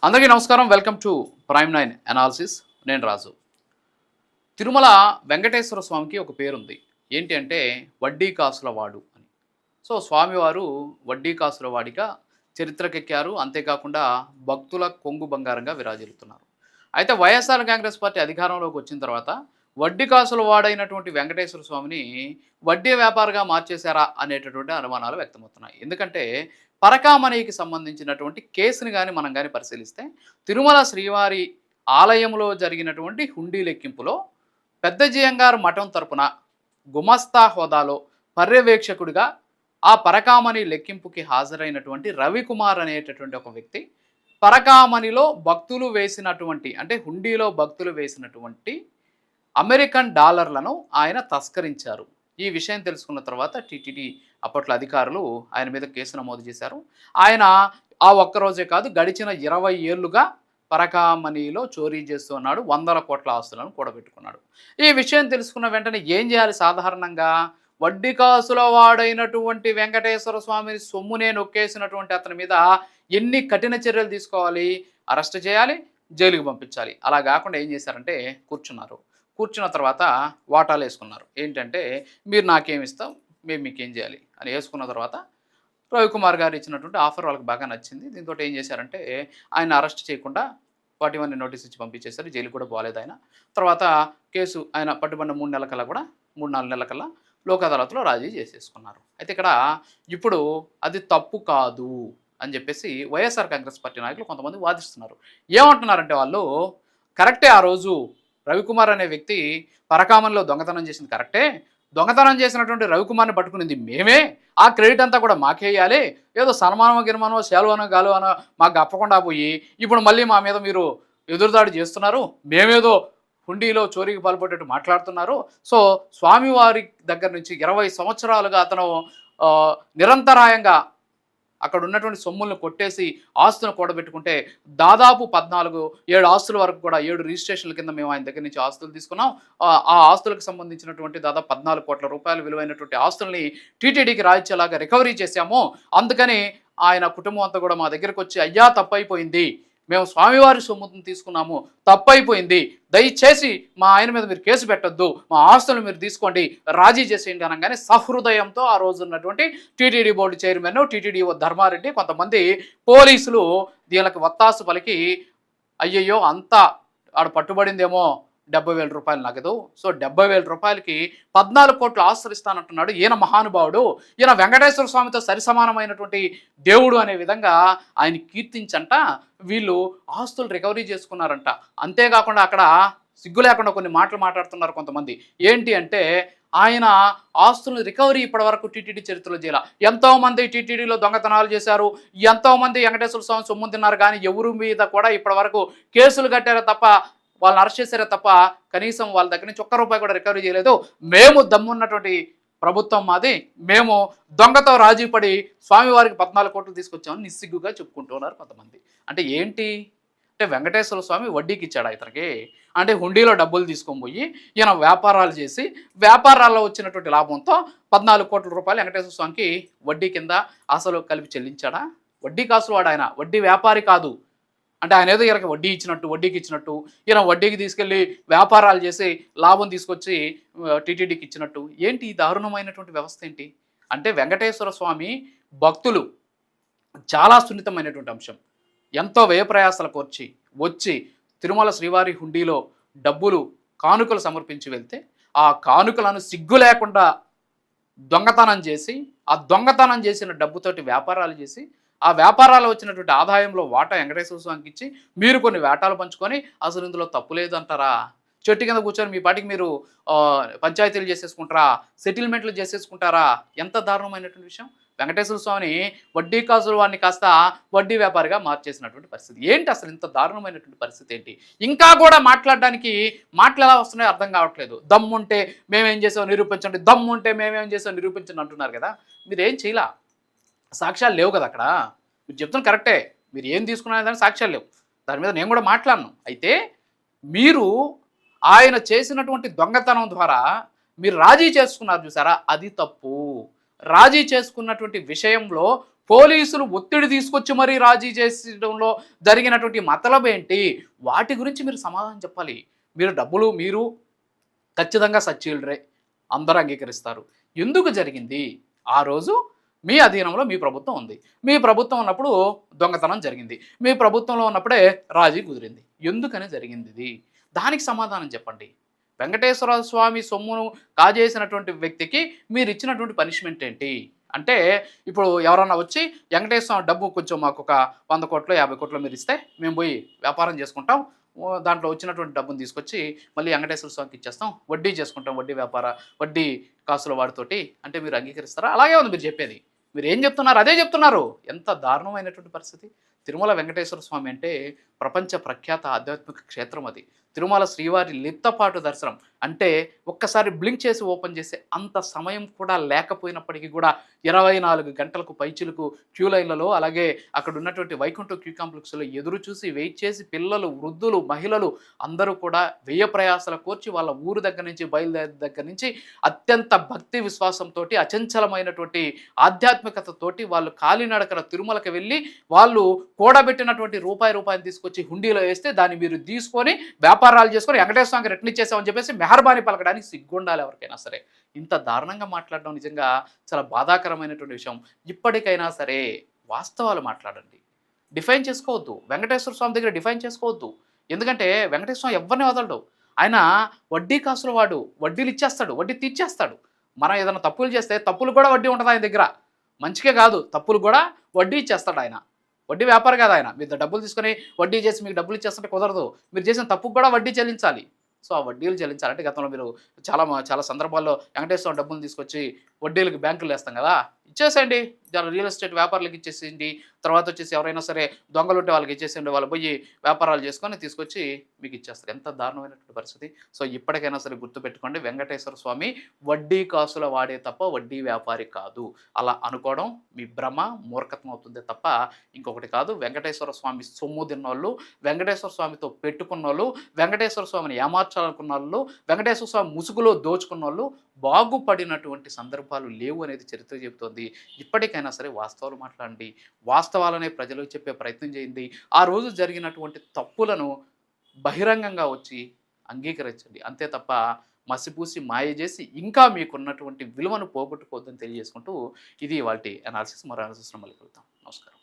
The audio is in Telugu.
అందరికీ నమస్కారం. Welcome to prime 9 analysis. నేను రాజు. తిరుమల వెంకటేశ్వర స్వామికి ఒక పేరుంది. ఏంటి అంటే వడ్డీ కాసుల వాడు అని. సో స్వామివారు వడ్డీ కాసుల వాడిగా చరిత్రకెక్కారు. అంతేకాకుండా భక్తుల కొంగు బంగారంగా విరాజిల్లుతున్నారు. అయితే వైఎస్ఆర్ కాంగ్రెస్ పార్టీ అధికారంలోకి వచ్చిన తర్వాత వడ్డీ కాసుల వాడైనటువంటి వెంకటేశ్వర స్వామిని వడ్డీ వ్యాపారిగా మార్చేశారా అనేటటువంటి అనుమానాలు వ్యక్తమవుతున్నాయి. ఎందుకంటే పరకామణికి సంబంధించినటువంటి కేసుని కానీ మనం కానీ పరిశీలిస్తే తిరుమల శ్రీవారి ఆలయంలో జరిగినటువంటి హుండీ లెక్కింపులో పెద్ద జియంగారు మఠం తరపున గుమస్తా హోదాలో పర్యవేక్షకుడిగా ఆ పరకామణి లెక్కింపుకి హాజరైనటువంటి రవికుమార్ అనేటటువంటి ఒక వ్యక్తి పరకామణిలో భక్తులు వేసినటువంటి అంటే హుండీలో భక్తులు వేసినటువంటి అమెరికన్ డాలర్లను ఆయన తస్కరించారు. ఈ విషయం తెలుసుకున్న తర్వాత టీటీడీ అప్పట్లో అధికారులు ఆయన మీద కేసు నమోదు చేశారు. ఆయన ఆ ఒక్కరోజే కాదు, గడిచిన 20 ఏళ్లుగా పరకామణిలో చోరీ చేస్తున్నాడు. వందల కోట్ల ఆస్తులను కూడబెట్టుకున్నాడు. ఈ విషయం తెలుసుకున్న వెంటనే ఏం చేయాలి? సాధారణంగా వడ్డీ కాసుల వాడైనటువంటి వెంకటేశ్వర స్వామిని సొమ్మునే నొక్కేసినటువంటి అతని మీద ఎన్ని కఠిన చర్యలు తీసుకోవాలి? అరెస్ట్ చేయాలి, జైలుకి పంపించాలి. అలా కాకుండా ఏం చేశారంటే కూర్చున్నారు. కూర్చున్న తర్వాత వాటాలు వేసుకున్నారు. ఏంటంటే మీరు నాకేమిస్తాం, మేము మీకేం చేయాలి అని వేసుకున్న తర్వాత రవికుమార్ గారు ఇచ్చినటువంటి ఆఫర్ వాళ్ళకి బాగా నచ్చింది. దీంతో ఏం చేశారంటే ఆయన అరెస్ట్ చేయకుండా 41 నోటీస్ ఇచ్చి పంపించేశారు. జైలు కూడా పోలేదు ఆయన. తర్వాత కేసు ఆయన పట్టుబడిన 3 నెలల కల్లా కూడా 3-4 నెలల కల్లా లోక్ అదాలత్లో రాజీ చేసేసుకున్నారు. అయితే ఇక్కడ ఇప్పుడు అది తప్పు కాదు అని చెప్పేసి వైఎస్ఆర్ కాంగ్రెస్ పార్టీ నాయకులు కొంతమంది వాదిస్తున్నారు. ఏమంటున్నారంటే వాళ్ళు కరెక్టే, ఆ రోజు రవికుమార్ అనే వ్యక్తి పరకామణిలో దొంగతనం చేసింది కరెక్టే. దొంగతనం చేసినటువంటి రవికుమార్ని పట్టుకునింది మేమే, ఆ క్రెడిట్ అంతా కూడా మాకేయాలి. ఏదో సన్మానమో గిన్మానమో శాలువనో గాలువనో మాకు గప్పకుండా పోయి ఇప్పుడు మళ్ళీ మా మీద మీరు ఎదురుదాడి చేస్తున్నారు, మేమేదో హుండీలో చోరీకి పాల్పడేట్టు మాట్లాడుతున్నారు. సో స్వామివారి దగ్గర నుంచి 20 సంవత్సరాలుగా అతను నిరంతరాయంగా అక్కడ ఉన్నటువంటి సొమ్ములను కొట్టేసి ఆస్తులను కూడబెట్టుకుంటే దాదాపు 7 ఆస్తుల వరకు కూడా 7 రిజిస్ట్రేషన్ల కింద మేము ఆయన దగ్గర నుంచి ఆస్తులు తీసుకున్నాం. ఆ ఆస్తులకు సంబంధించినటువంటి దాదాపు 14 కోట్ల రూపాయలు విలువైనటువంటి ఆస్తుల్ని టీటీడీకి రాయిచ్చేలాగా రికవరీ చేశాము. అందుకని ఆయన కుటుంబం అంతా కూడా మా దగ్గరకు వచ్చి అయ్యా తప్పైపోయింది, మేము స్వామివారి సొమ్మును తీసుకున్నాము, తప్పైపోయింది, దయచేసి మా ఆయన మీద మీరు కేసు పెట్టొద్దు, మా ఆస్తులు మీరు తీసుకోండి, రాజీ చేసేయండి అనగానే సహృదయంతో ఆ రోజు ఉన్నటువంటి TTD board chairman TTD Dharma Reddy కొంతమంది పోలీసులు దీనికి వత్తాసు పలికి అయ్యయ్యో అంతా ఆడ పట్టుబడిందేమో 70,000 రూపాయలు నగదు. సో 70,000 రూపాయలకి 14 కోట్లు ఆశ్రయిస్తానంటున్నాడు ఈయన మహానుభావుడు, ఈయన వెంకటేశ్వర స్వామితో సరిసమానమైనటువంటి దేవుడు అనే విధంగా ఆయన కీర్తించంట వీళ్ళు ఆస్తులు రికవరీ చేసుకున్నారంట. అంతేకాకుండా అక్కడ సిగ్గు లేకుండా కొన్ని మాటలు మాట్లాడుతున్నారు కొంతమంది. ఏంటి అంటే ఆయన ఆస్తులను రికవరీ ఇప్పటి వరకు టీటీడీ చరిత్రలో చేయాల. ఎంతోమంది టీటీడీలో దొంగతనాలు చేశారు, ఎంతోమంది వెంకటేశ్వర స్వామి సొమ్ము తిన్నారు, కానీ ఎవరి మీద కూడా ఇప్పటి వరకు కేసులు కట్టారో తప్ప, వాళ్ళని అరెస్ట్ చేశారే తప్ప కనీసం వాళ్ళ దగ్గర నుంచి ₹1 కూడా రికవరీ చేయలేదు. మేము దమ్మున్నటువంటి ప్రభుత్వం మాది, మేము దొంగతో రాజీ పడి స్వామివారికి 14 కోట్లు తీసుకొచ్చామని నిస్సిగ్గుగా చెప్పుకుంటున్నారు కొంతమంది. అంటే ఏంటి అంటే వెంకటేశ్వర స్వామి వడ్డీకి ఇచ్చాడా ఇతనికి? అంటే హుండీలో డబ్బులు తీసుకొని పోయి ఈయన వ్యాపారాలు చేసి వ్యాపారాల్లో వచ్చినటువంటి లాభంతో 14 కోట్ల రూపాయలు వెంకటేశ్వర స్వామికి వడ్డీ కింద అసలు కలిపి చెల్లించాడా? వడ్డీ కాసులు వాడు ఆయన, వడ్డీ వ్యాపారి కాదు. అంటే ఆయన ఏదో ఈయనకి వడ్డీకి ఇచ్చినట్టు ఈయన వడ్డీకి తీసుకెళ్ళి వ్యాపారాలు చేసి లాభం తీసుకొచ్చి టీటీడీకి ఇచ్చినట్టు. ఏంటి ఈ దారుణమైనటువంటి వ్యవస్థ ఏంటి? అంటే వెంకటేశ్వర స్వామి భక్తులు చాలా సున్నితమైనటువంటి అంశం. ఎంతో వ్యయప్రయాసాలు వచ్చి తిరుమల శ్రీవారి హుండీలో డబ్బులు కానుకలు సమర్పించి వెళ్తే ఆ కానుకలను సిగ్గు లేకుండా దొంగతనం చేసి ఆ దొంగతనం చేసిన డబ్బుతోటి వ్యాపారాలు చేసి ఆ వ్యాపారాలు వచ్చినటువంటి ఆదాయంలో వాటా వెంకటేశ్వర స్వామికి ఇచ్చి మీరు కొన్ని వేటాలు పంచుకొని అసలు ఇందులో తప్పు లేదంటారా? చెట్టు కింద కూర్చొని మీ పాటికి మీరు పంచాయతీలు చేసేసుకుంటారా, సెటిల్మెంట్లు చేసేసుకుంటారా? ఎంత దారుణమైనటువంటి విషయం. వెంకటేశ్వర స్వామిని వడ్డీ కాసులు వాడిని కాస్త వడ్డీ వ్యాపారిగా మార్చేసినటువంటి పరిస్థితి ఏంటి? అసలు ఇంత దారుణమైనటువంటి పరిస్థితి ఏంటి? ఇంకా కూడా మాట్లాడడానికి మాటలు ఎలా వస్తున్నాయో అర్థం కావట్లేదు. దమ్ముంటే మేమేం చేసామో నిరూపించండి, దమ్ముంటే మేమేం చేసామో నిరూపించండి అంటున్నారు కదా. మీరేం చేయలా, సాక్ష్యాలు లేవు కదా అక్కడ. మీరు చెప్తున్న కరెక్టే, మీరు ఏం తీసుకున్నారని సాక్ష్యాలు లేవు, దాని మీద నేను కూడా మాట్లాడను. అయితే మీరు ఆయన చేసినటువంటి దొంగతనం ద్వారా మీరు రాజీ చేసుకున్నారు చూసారా, అది తప్పు. రాజీ చేసుకున్నటువంటి విషయంలో పోలీసులు ఒత్తిడి తీసుకొచ్చి మరీ రాజీ చేసడంలో జరిగినటువంటి మతలబ్ ఏంటి? వాటి గురించి మీరు సమాధానం చెప్పాలి. మీరు డబ్బులు మీరు ఖచ్చితంగా సచ్చీలురే. అందరూ అంగీకరిస్తారు. ఎందుకు జరిగింది? ఆ రోజు మీ అధీనంలో మీ ప్రభుత్వం ఉంది. మీ ప్రభుత్వం ఉన్నప్పుడు దొంగతనం జరిగింది. మీ ప్రభుత్వంలో ఉన్నప్పుడే రాజీ కుదిరింది. ఎందుకని జరిగిందిది? దానికి సమాధానం చెప్పండి. వెంకటేశ్వర స్వామి సొమ్మును కాజేసినటువంటి వ్యక్తికి మీరిచ్చినటువంటి పనిష్మెంట్ ఏంటి? అంటే ఇప్పుడు ఎవరన్నా వచ్చి వెంకటేశ్వర స్వామి డబ్బు కొంచెం మాకొక 100,00,00,000, 50,00,00,000 మీరిస్తే మేము పోయి వ్యాపారం చేసుకుంటాం. దాంట్లో వచ్చినటువంటి డబ్బును తీసుకొచ్చి మళ్ళీ వెంకటేశ్వర స్వామికి ఇచ్చేస్తాం. వడ్డీ చేసుకుంటాం. వడ్డీ కాసుల వాడితోటి అంటే మీరు అంగీకరిస్తారా? అలాగే ఉంది మీరు చెప్పేది. మీరేం చెప్తున్నారు? అదే చెప్తున్నారు. ఎంత దారుణమైనటువంటి పరిస్థితి. తిరుమల వెంకటేశ్వర స్వామి అంటే ప్రపంచ ప్రఖ్యాత ఆధ్యాత్మిక క్షేత్రం అది. తిరుమల శ్రీవారి లిప్తపాటు దర్శనం అంటే ఒక్కసారి బ్లింక్ చేసి ఓపెన్ చేసే అంత సమయం కూడా లేకపోయినప్పటికీ కూడా 24 గంటలకు పైచిలకు క్యూ లైన్లలో, అలాగే అక్కడ ఉన్నటువంటి వైకుంఠ క్యూ కాంప్లెక్స్లో ఎదురు చూసి వెయిట్ చేసి పిల్లలు, వృద్ధులు, మహిళలు అందరూ కూడా వ్యయ ప్రయాసల కోర్చి వాళ్ళ ఊరు దగ్గర నుంచి బయలుదేరి దగ్గర నుంచి అత్యంత భక్తి విశ్వాసంతో అచంచలమైనటువంటి ఆధ్యాత్మికతతోటి వాళ్ళు కాలినడకన తిరుమలకి వెళ్ళి వాళ్ళు కూడబెట్టినటువంటి రూపాయిని తీసుకొచ్చి హుండీలో వేస్తే దాన్ని మీరు తీసుకొని వ్యాపారాలు చేసుకొని వెంకటేశ్వర స్వామికి రిటర్న్ ఇచ్చేసామని చెప్పేసి మెహర్బానీ పలకడానికి సిగ్గుండాలి ఎవరికైనా సరే. ఇంత దారుణంగా మాట్లాడడం నిజంగా చాలా బాధాకరమైనటువంటి విషయం. ఇప్పటికైనా సరే వాస్తవాలు మాట్లాడండి. డిఫైన్ చేసుకోవద్దు. వెంకటేశ్వర స్వామి దగ్గర డిఫైన్ చేసుకోవద్దు. ఎందుకంటే వెంకటేశ్వర స్వామి ఎవరిని వదలడు. ఆయన వడ్డీ కాసుల వాడు. వడ్డీలు ఇచ్చేస్తాడు, వడ్డీ తీర్చేస్తాడు. మనం ఏదైనా తప్పులు చేస్తే తప్పులు కూడా వడ్డీ ఉంటుంది ఆయన దగ్గర. మంచికే కాదు, తప్పులు కూడా వడ్డీ ఇచ్చేస్తాడు ఆయన. వడ్డీ వ్యాపారం కాదు ఆయన. మీరు డబ్బులు తీసుకొని వడ్డీ చేసి మీకు డబ్బులు ఇచ్చేస్తుంటే కుదరదు. మీరు చేసిన తప్పుకు కూడా వడ్డీ చెల్లించాలి. సో ఆ వడ్డీలు చెల్లించాలంటే గతంలో మీరు చాలా సందర్భాల్లో వెంకటేశ్వర డబ్బులు తీసుకొచ్చి వడ్డీలకు బ్యాంకులు వేస్తాం కదా, ఇచ్చేసేయండి. రియల్ ఎస్టేట్ వ్యాపారులకు ఇచ్చేసేయండి. తర్వాత వచ్చేసి ఎవరైనా సరే దొంగలు ఉంటే వాళ్ళకి ఇచ్చేసేయండి. వాళ్ళు పోయి వ్యాపారాలు చేసుకొని తీసుకొచ్చి మీకు ఇచ్చేస్తారు. ఎంత దారుణమైనటువంటి పరిస్థితి. సో ఇప్పటికైనా సరే గుర్తుపెట్టుకోండి, వెంకటేశ్వర స్వామి వడ్డీ కాసుల వాడే తప్ప వడ్డీ వ్యాపారి కాదు. అలా అనుకోవడం మీ భ్రమ, మూర్ఖత్వం అవుతుందే తప్ప ఇంకొకటి కాదు. వెంకటేశ్వర స్వామి సొమ్ము తిన్నోళ్ళు, వెంకటేశ్వర స్వామితో పెట్టుకున్నోళ్ళు, వెంకటేశ్వర స్వామిని ఏమార్చాలనుకున్న వాళ్ళు, వెంకటేశ్వర స్వామి ముసుగులో దోచుకున్న వాళ్ళు బాగుపడినటువంటి సందర్భాలు లేవు అనేది చరిత్ర చెబుతోంది. ఇప్పటికైనా సరే వాస్తవాలు మాట్లాడండి. వాస్తవాలనే ప్రజలకు చెప్పే ప్రయత్నం చేయండి. ఆ రోజు జరిగినటువంటి తప్పులను బహిరంగంగా వచ్చి అంగీకరించండి. అంతే తప్ప మసిపూసి మాయ చేసి ఇంకా మీకున్నటువంటి విలువను పోగొట్టుకోవద్దని తెలియజేసుకుంటూ ఇది ఇవాల్టి అనాలిసిస్. మరో అనాలిసిస్లో మళ్ళీ కలుద్దాం. నమస్కారం.